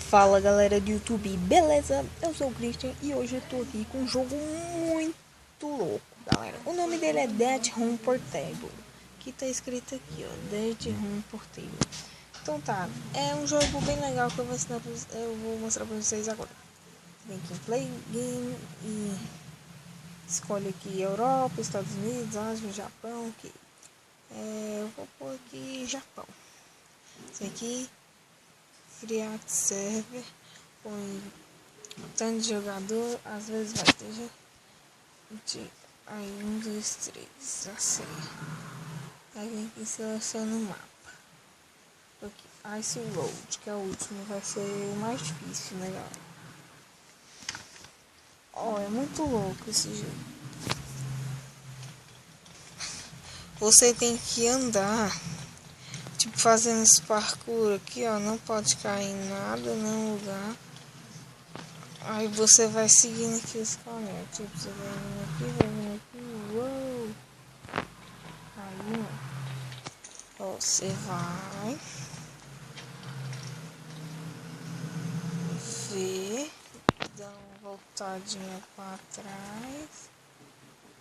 Fala galera do YouTube, beleza? Eu sou o Christian e hoje eu tô aqui com um jogo muito louco, galera. O nome dele é Dead Home Portable, que tá escrito aqui, ó, Dead Home Portable. Então tá, é um jogo bem legal que eu vou mostrar pra vocês agora. Vem aqui em Play Game e escolhe aqui Europa, Estados Unidos, Ásia, Japão, ok. Eu vou pôr aqui Japão. Esse aqui, criar server. Põe tanto de jogador, às vezes vai ter gente. Aí 1, 2, 3, assim. Aí vem aqui e seleciona o mapa. Aqui, Ice Road, que é o último, vai ser o mais difícil, né, galera? Ó, é muito louco esse jogo. Você tem que andar, tipo, fazendo esse parkour aqui, ó. Não pode cair em nada, nenhum lugar. Aí você vai seguindo aqui os caminhos. Tipo, você vai vindo aqui, uou! Aí, ó, você vai ver, dá uma voltadinha para trás,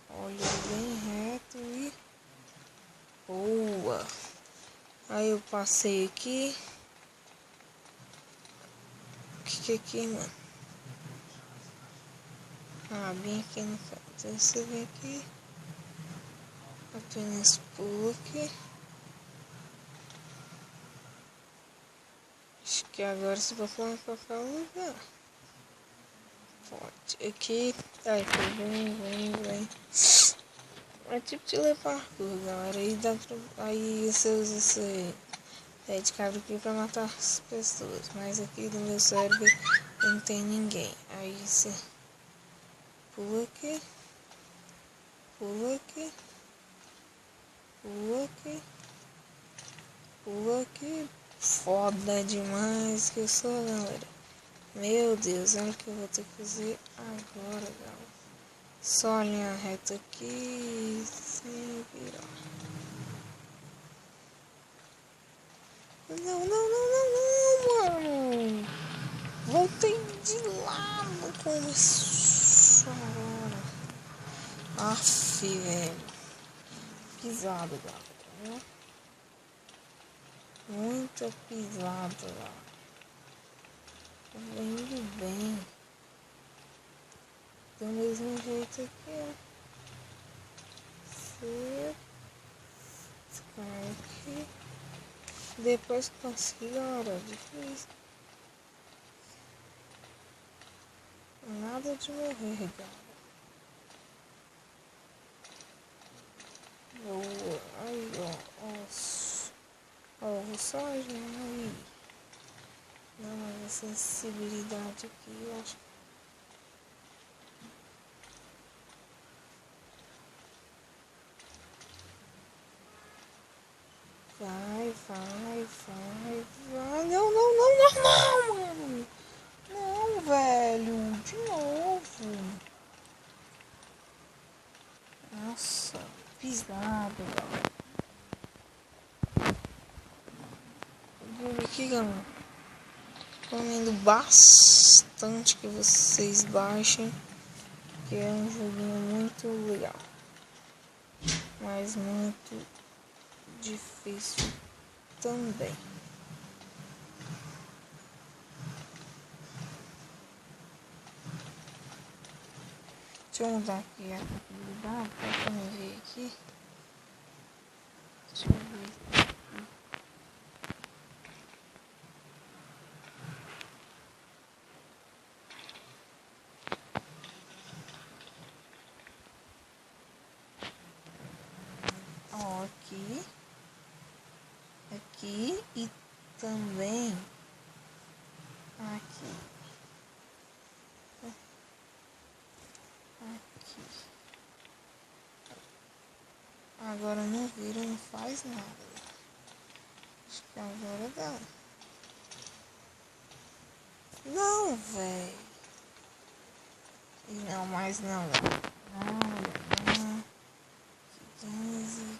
olha bem reto e boa. Aí eu passei aqui, o que é aqui, mano? Ah, bem aqui no canto. Então você vem aqui, apenas pula aqui. Acho que agora você pode pular em qualquer lugar. Pode. Aqui, aí vem. É tipo de levar parkour, galera. Aí dá pra. Aí você usa esse pé de cabra aqui pra matar as pessoas. Mas aqui no meu server não tem ninguém. Aí você pula aqui, pula aqui, pula aqui, pula aqui. Foda demais que eu sou, galera. Meu Deus, olha o que eu vou ter que fazer agora, galera. Só linha reta aqui, sem virar. Não, mano. Voltei de lado com isso agora. Aff, velho. Pisado, galera. Muita pisada, galera. Tô indo bem. Do mesmo jeito aqui, ó. Você cai aqui. Depois que conseguir, galera, é difícil. Nada de morrer, galera. Aí, ó, vou só aí. Não, mas a sensibilidade aqui, eu acho. Vai. Não, mano. Não, velho. De novo. Nossa, pisado, galera. Aqui, galera. Recomendo bastante que vocês baixem, que é um joguinho muito legal, mas muito difícil também. Deixa eu mudar aqui a possibilidade para me ver aqui. Deixa eu ver. Ó, aqui e também aqui. Agora não vira, não faz nada. Acho que agora dá. Não, velho. E não, mais não, Não. 15.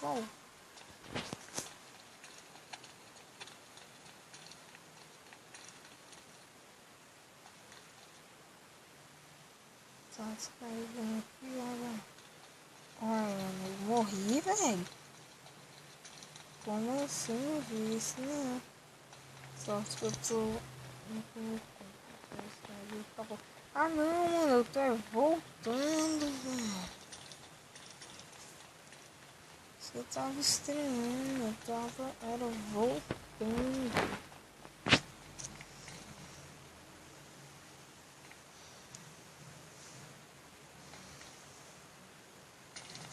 Bom. Tá descarregando aqui agora. Olha, eu morri, velho. Como assim? Eu vi isso não. Sorte que eu tô. Ah não, mano, eu tô voltando, velho. Eu tava estranhando, era voltando.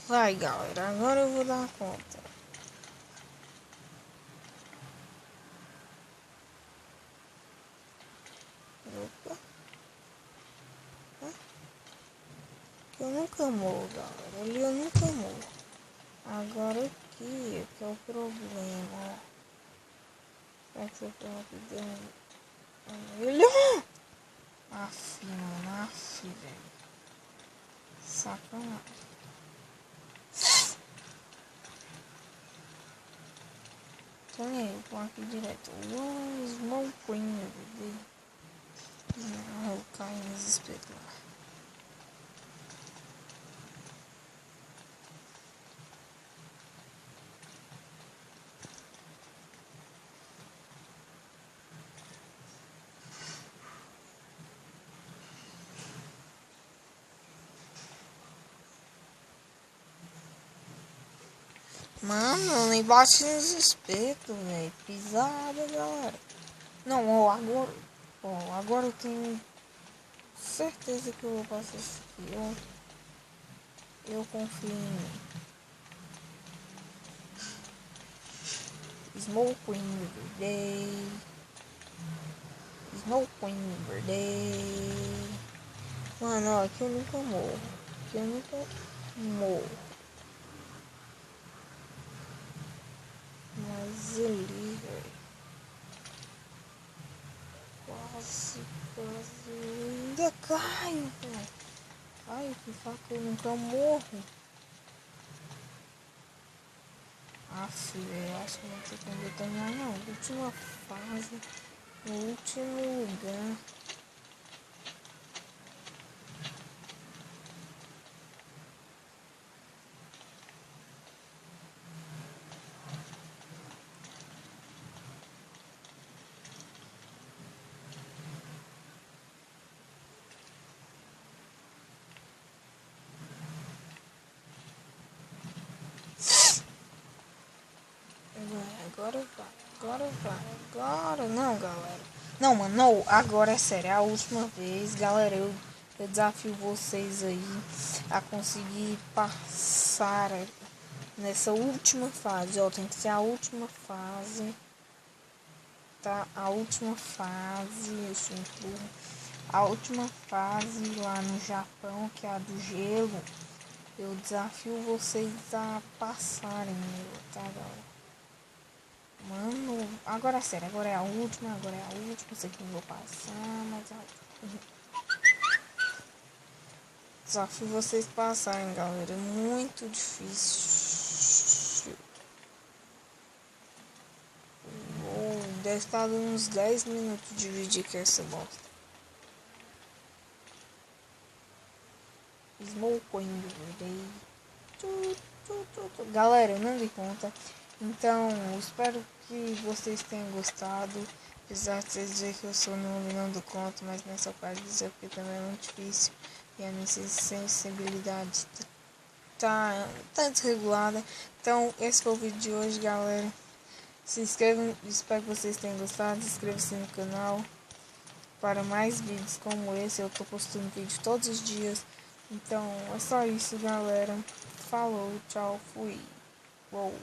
Vai, galera, agora eu vou dar conta. Opa. Eu nunca morro, galera. Ali eu nunca morro. Agora aqui é que é o problema. Será que você foi aqui dentro? Ele... Aff, mano, aff, velho. Sacanagem. Tô nem aí, vou aqui direto. Small Queen, não, eu caí nos espelhos lá. Mano, eu nem bati nos espetos, velho. Pisada, galera. Não, ó, agora... Ó, agora eu tenho certeza que eu vou passar isso aqui. Eu confio em mim. Smoke Queen Day. Smoke Queen Day. Mano, ó, aqui eu nunca morro. Aqui eu nunca morro. Mas ali, velho. Quase. Ainda caio, velho. Ai, que faca, eu nunca morro. Aff, velho, acho que não tem como eu terminar, não. Última fase. No último lugar. Agora não, galera. Não, mano, não, agora é sério, é a última vez, galera. Eu desafio vocês aí a conseguir passar nessa última fase. Ó, tem que ser a última fase, tá? A última fase, eu sou burro. A última fase lá no Japão, que é a do gelo. Eu desafio vocês a passarem, tá, galera? Mano, agora é sério, agora é a última, sei que não vou passar, mas é a última. Desafio vocês passarem, galera, é muito difícil. Deve estar dando uns 10 minutos de vídeo que essa bosta. Smoke Day. Galera, eu não dei conta. Então, espero que vocês tenham gostado. Apesar de vocês dizer que eu sou não do conto, mas não é só para dizer porque também é muito difícil. E a minha sensibilidade tá desregulada. Então, esse foi o vídeo de hoje, galera. Se inscrevam, espero que vocês tenham gostado. Inscreva-se no canal para mais vídeos como esse. Eu tô postando vídeo todos os dias. Então, é só isso, galera. Falou, tchau, fui. Uou.